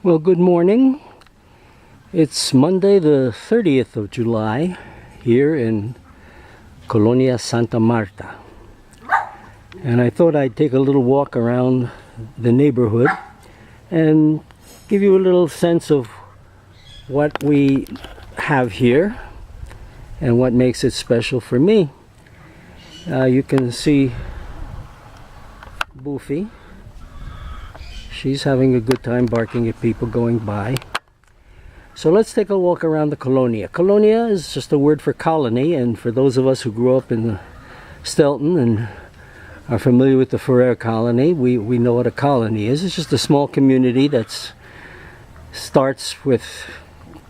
Well, good morning. It's Monday the 30th of July here in Colonia, Santa Marta. And I thought I'd take a little walk around the neighborhood and give you a little sense of what we have here and what makes it special for me. You can see Boofy. She's having a good time barking at people going by. So let's take a walk around the Colonia. Colonia is just a word for colony, and for those of us who grew up in Stelton and are familiar with the Ferrer colony, we know what a colony is. It's just a small community that starts with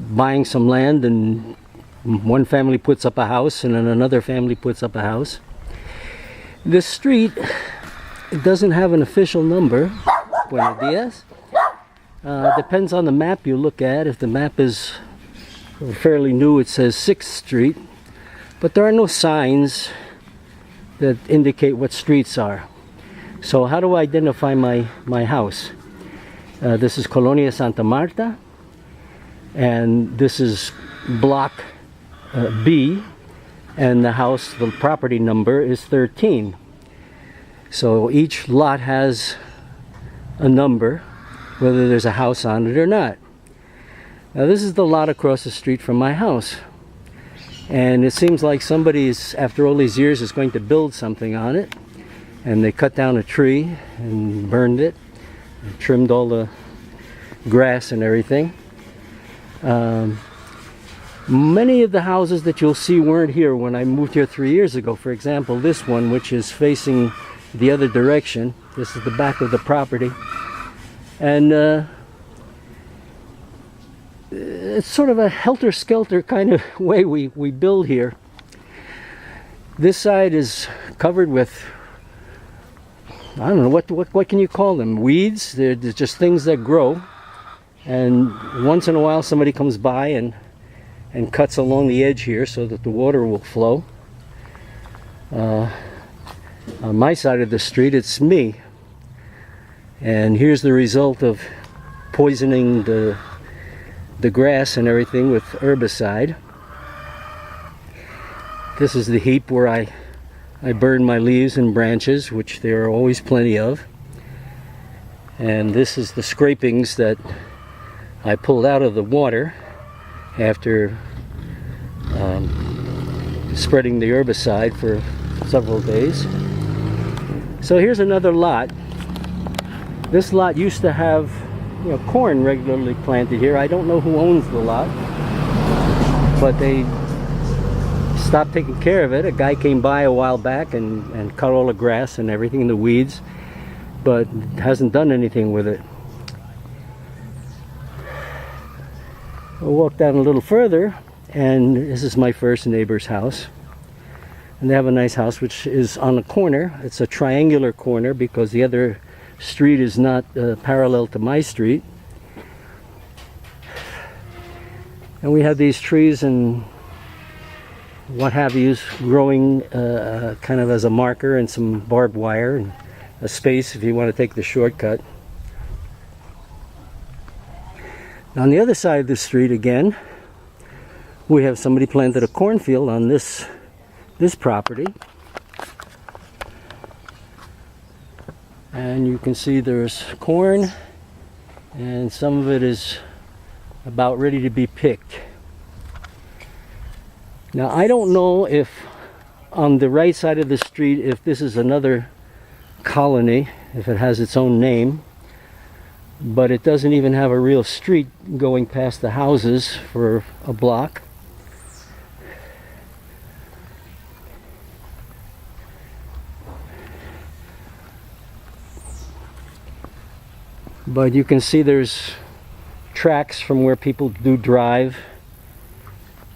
buying some land, and one family puts up a house and then another family puts up a house. This street, it doesn't have an official number. Buenos dias. Depends on the map you look at. If the map is fairly new, it says 6th Street, but there are no signs that indicate what streets are. So how do I identify my house? This is Colonia Santa Marta, and this is block B, and the house, the property number is 13. So each lot has a number, whether there's a house on it or not. Now this is the lot across the street from my house, and it seems like somebody's, after all these years, is going to build something on it, and they cut down a tree and burned it and trimmed all the grass and everything. Many of the houses that you'll see weren't here when I moved here 3 years ago. For example, this one, which is facing the other direction. This is the back of the property, and it's sort of a helter-skelter kind of way we build here. This side is covered with, I don't know, what can you call them? Weeds. They're just things that grow, and once in a while somebody comes by and cuts along the edge here so that the water will flow. On my side of the street, it's me, and here's the result of poisoning the grass and everything with herbicide. This is the heap where I burn my leaves and branches, which there are always plenty of, and this is the scrapings that I pulled out of the water after spreading the herbicide for several days. So here's another lot. This lot used to have, corn regularly planted here. I don't know who owns the lot, but they stopped taking care of it. A guy came by a while back and cut all the grass and everything, the weeds, but hasn't done anything with it. We'll walk down a little further, and this is my first neighbor's house. And they have a nice house which is on a corner. It's a triangular corner because the other street is not parallel to my street. And we have these trees and what have yous growing kind of as a marker, and some barbed wire and a space if you want to take the shortcut. Now on the other side of the street again, we have somebody planted a cornfield on this property, and you can see there's corn, and some of it is about ready to be picked. Now I don't know if on the right side of the street, if this is another colony, if it has its own name, but it doesn't even have a real street going past the houses for a block. But you can see there's tracks from where people do drive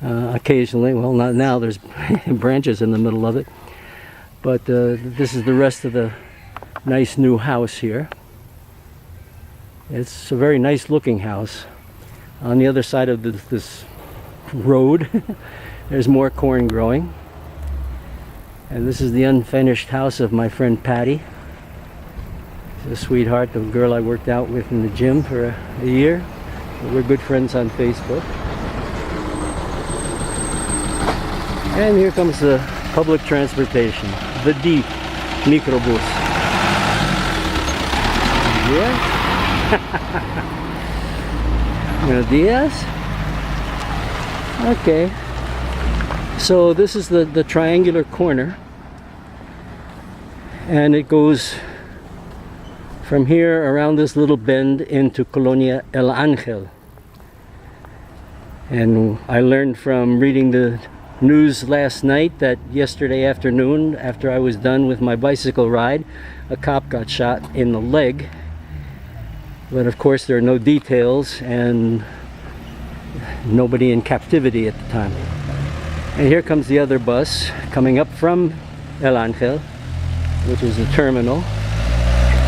occasionally. Well, not now, there's branches in the middle of it. But this is the rest of the nice new house here. It's a very nice looking house. On the other side of this road, there's more corn growing. And this is the unfinished house of my friend Patty. She's a sweetheart, the girl I worked out with in the gym for a year. We're good friends on Facebook. And here comes the public transportation, the deep microbus. Yeah. Buenos dias. Okay. So this is the triangular corner. And it goes from here around this little bend into Colonia El Angel. And I learned from reading the news last night that yesterday afternoon, after I was done with my bicycle ride, a cop got shot in the leg. But of course there are no details and nobody in captivity at the time. And here comes the other bus coming up from El Angel, which is the terminal.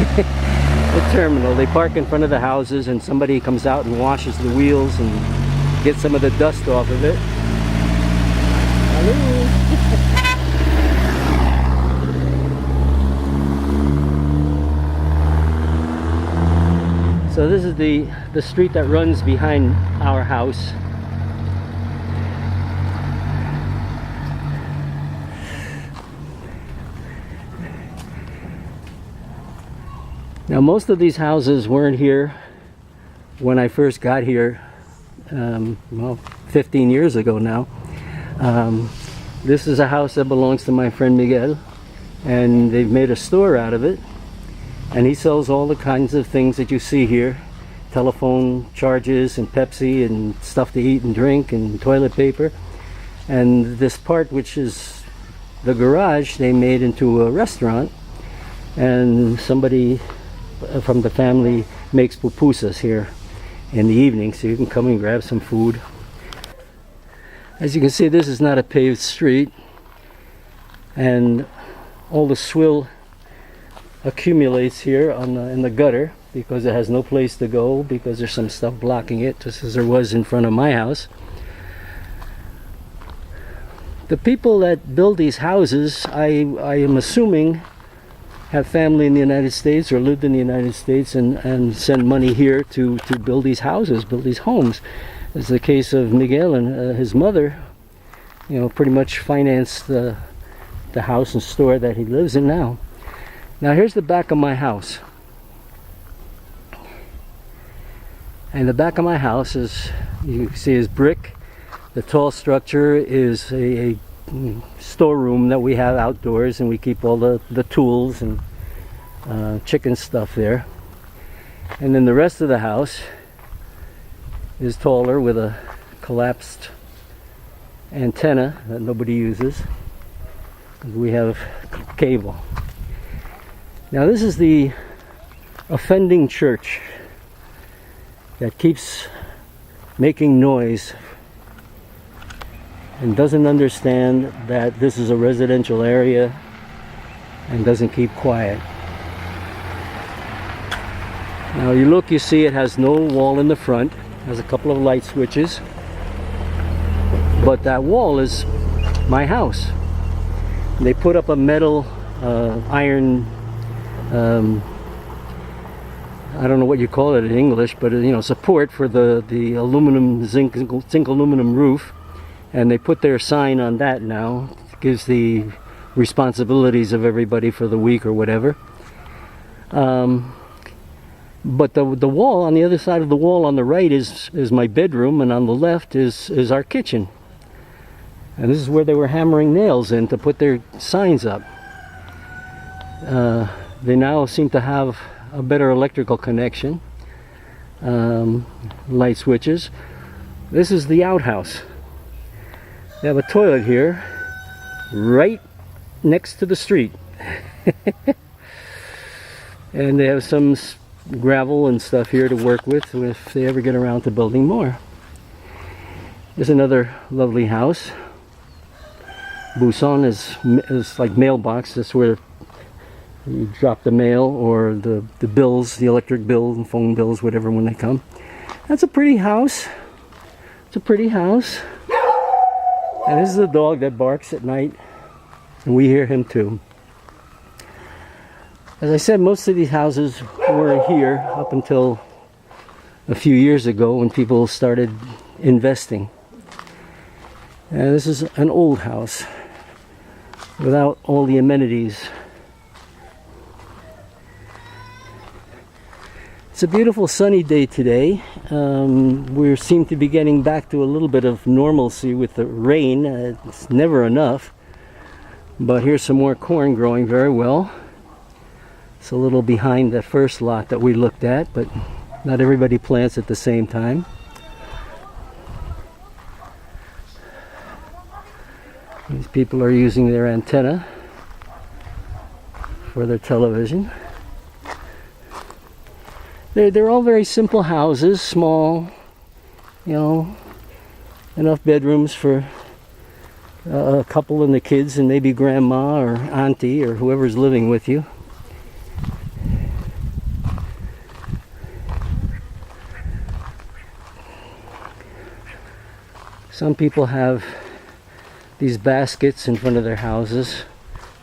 The terminal. They park in front of the houses and somebody comes out and washes the wheels and gets some of the dust off of it. Hello. So this is the street that runs behind our house. Now most of these houses weren't here when I first got here, well, 15 years ago now. This is a house that belongs to my friend Miguel, and they've made a store out of it, and he sells all the kinds of things that you see here: telephone charges and Pepsi and stuff to eat and drink and toilet paper. And this part, which is the garage, they made into a restaurant, and somebody from the family makes pupusas here in the evening, so you can come and grab some food. As you can see, this is not a paved street, and all the swill accumulates here in the gutter because it has no place to go, because there's some stuff blocking it, just as there was in front of my house. The people that build these houses, I am assuming, have family in the United States or lived in the United States and send money here to build these houses, build these homes. It's the case of Miguel and his mother, you know, pretty much financed the house and store that he lives in now. Now here's the back of my house. And the back of my house is, you can see, is brick. The tall structure is a storeroom that we have outdoors, and we keep all the tools and chicken stuff there. And then the rest of the house is taller, with a collapsed antenna that nobody uses. We have cable. Now this is the offending church that keeps making noise and doesn't understand that this is a residential area and doesn't keep quiet. Now you look, you see it has no wall in the front. It has a couple of light switches, but that wall is my house. They put up a metal iron, I don't know what you call it in English, but you know, support for the aluminum zinc aluminum roof. And they put their sign on that now. It gives the responsibilities of everybody for the week or whatever. But the wall, on the other side of the wall on the right is my bedroom, and on the left is our kitchen. And this is where they were hammering nails in to put their signs up. They now seem to have a better electrical connection. Light switches. This is the outhouse. They have a toilet here, right next to the street. And they have some gravel and stuff here to work with if they ever get around to building more. There's another lovely house. Buson is like mailbox. That's where you drop the mail or the bills, the electric bill and phone bills, whatever, when they come. That's a pretty house. It's a pretty house. And this is a dog that barks at night, and we hear him too. As I said, most of these houses were here up until a few years ago when people started investing. And this is an old house without all the amenities. It's a beautiful sunny day today. We seem to be getting back to a little bit of normalcy with the rain. It's never enough. But here's some more corn growing very well. It's a little behind that first lot that we looked at, but not everybody plants at the same time. These people are using their antenna for their television. They're all very simple houses, small, you know, enough bedrooms for a couple and the kids and maybe grandma or auntie or whoever's living with you. Some people have these baskets in front of their houses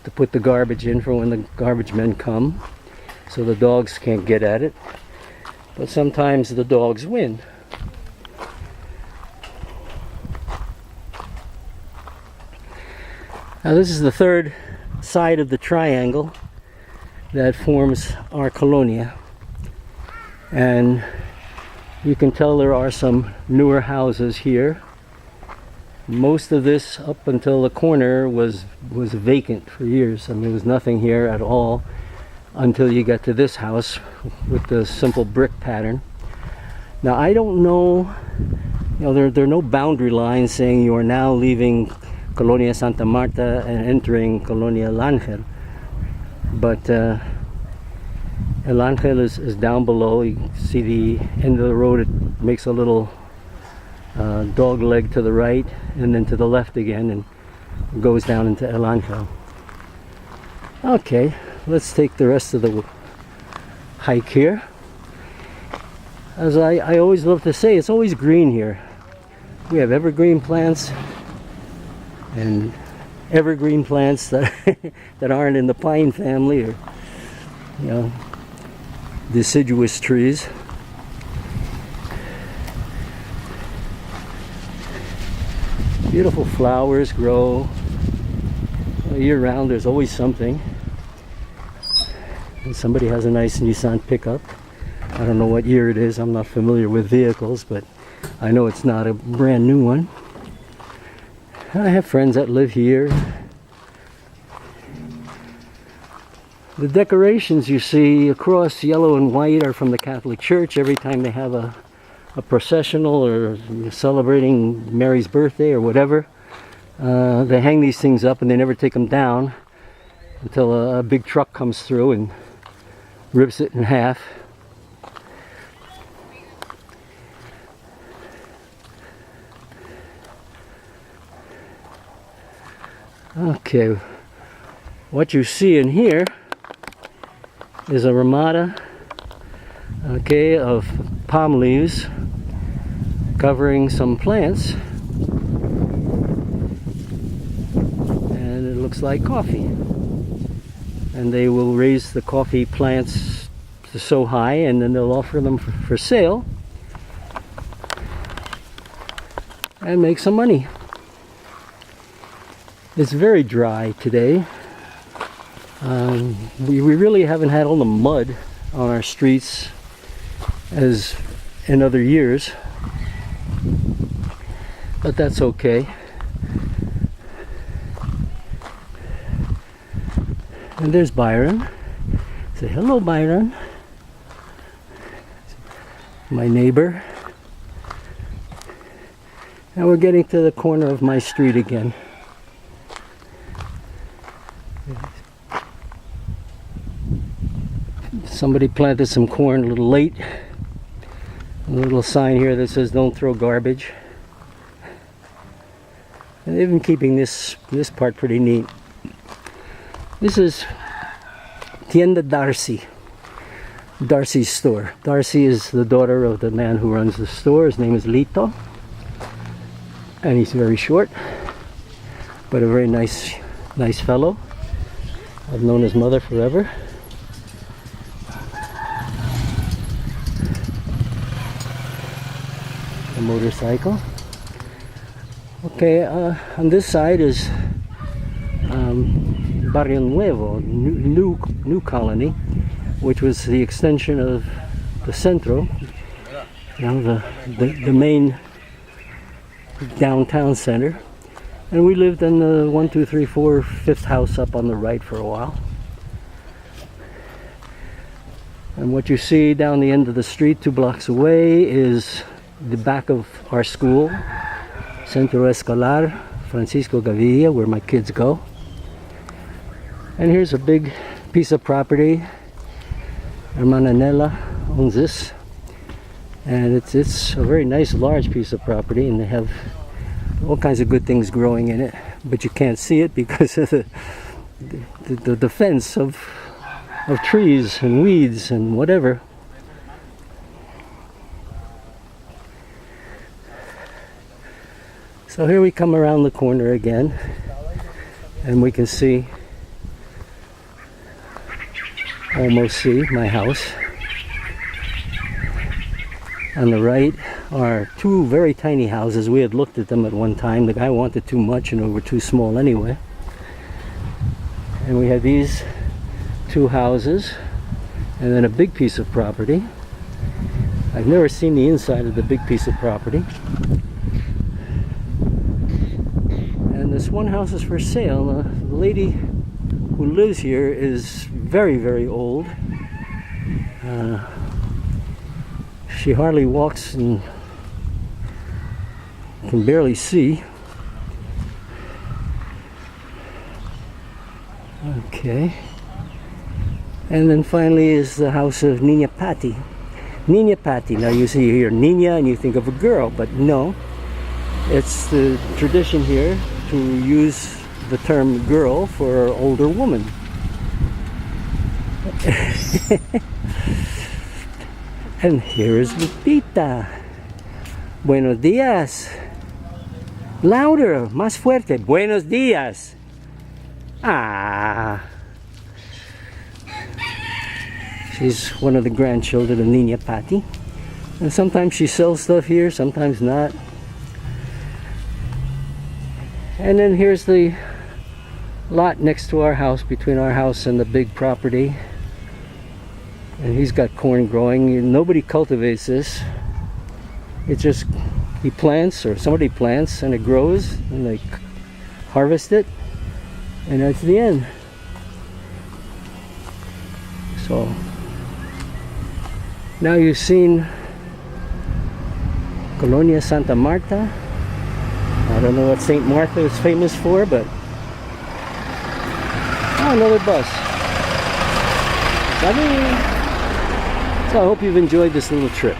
to put the garbage in for when the garbage men come, so the dogs can't get at it. But sometimes the dogs win. Now this is the third side of the triangle that forms our Colonia. And you can tell there are some newer houses here. Most of this up until the corner was vacant for years. I mean, there was nothing here at all until you get to this house with the simple brick pattern. Now I don't know, you know, there are no boundary lines saying you are now leaving Colonia Santa Marta and entering Colonia El Angel. But El Angel is down below. You can see the end of the road. It makes a little dog leg to the right and then to the left again and goes down into El Angel. Okay, let's take the rest of the hike here. As I always love to say, it's always green here. We have evergreen plants and evergreen plants that that aren't in the pine family, or you know, deciduous trees. Beautiful flowers grow year round. There's always something. And somebody has a nice Nissan pickup. I don't know what year it is. I'm not familiar with vehicles, but I know it's not a brand new one. I have friends that live here. The decorations you see across yellow and white are from the Catholic Church. Every time they have a processional or celebrating Mary's birthday or whatever, they hang these things up and they never take them down until a big truck comes through and rips it in half. Okay, what you see in here is a ramada, okay, of palm leaves covering some plants, and it looks like coffee. And they will raise the coffee plants so high, and then they'll offer them for sale and make some money. It's very dry today. We really haven't had all the mud on our streets as in other years, but that's okay. And there's Byron. Say hello, Byron. My neighbor. And we're getting to the corner of my street again. Somebody planted some corn a little late. A little sign here that says don't throw garbage. And they've been keeping this part pretty neat. This is Tienda Darcy. Darcy's store. Darcy is the daughter of the man who runs the store. His name is Lito. And he's very short, but a very nice fellow. I've known his mother forever. motorcycle. Okay, on this side is Barrio Nuevo, new colony, which was the extension of the Centro, you know, the main downtown center. And we lived in the 1, 2, 3, 4, 5th house up on the right for a while. And what you see down the end of the street 2 blocks away is the back of our school, Centro Escolar Francisco Gaviria, where my kids go. And here's a big piece of property. Hermana Nella owns this. And it's a very nice large piece of property, and they have all kinds of good things growing in it. But you can't see it because of the fence of trees and weeds and whatever. So here we come around the corner again, and we can see, almost see my house. On the right are 2 very tiny houses. We had looked at them at one time. The guy wanted too much and they were too small anyway. And we have these 2 houses and then a big piece of property. I've never seen the inside of the big piece of property. And this one house is for sale. The lady who lives here is very, very old. She hardly walks and can barely see. Okay. And then finally is the house of Nina Patti. Nina Patti. Now you see here Nina and you think of a girl, but no. It's the tradition here to use the term girl for an older woman. And here is Lupita. Buenos días. Louder, más fuerte. Buenos días. Ah. She's one of the grandchildren of Nina Patti. And sometimes she sells stuff here, sometimes not. And then here's the lot next to our house, between our house and the big property. And he's got corn growing. Nobody cultivates this. It's just he plants, or somebody plants, and it grows, and they harvest it, and that's the end. So now you've seen Colonia Santa Marta. I don't know what St. Martha is famous for, but another bus. So I hope you've enjoyed this little trip.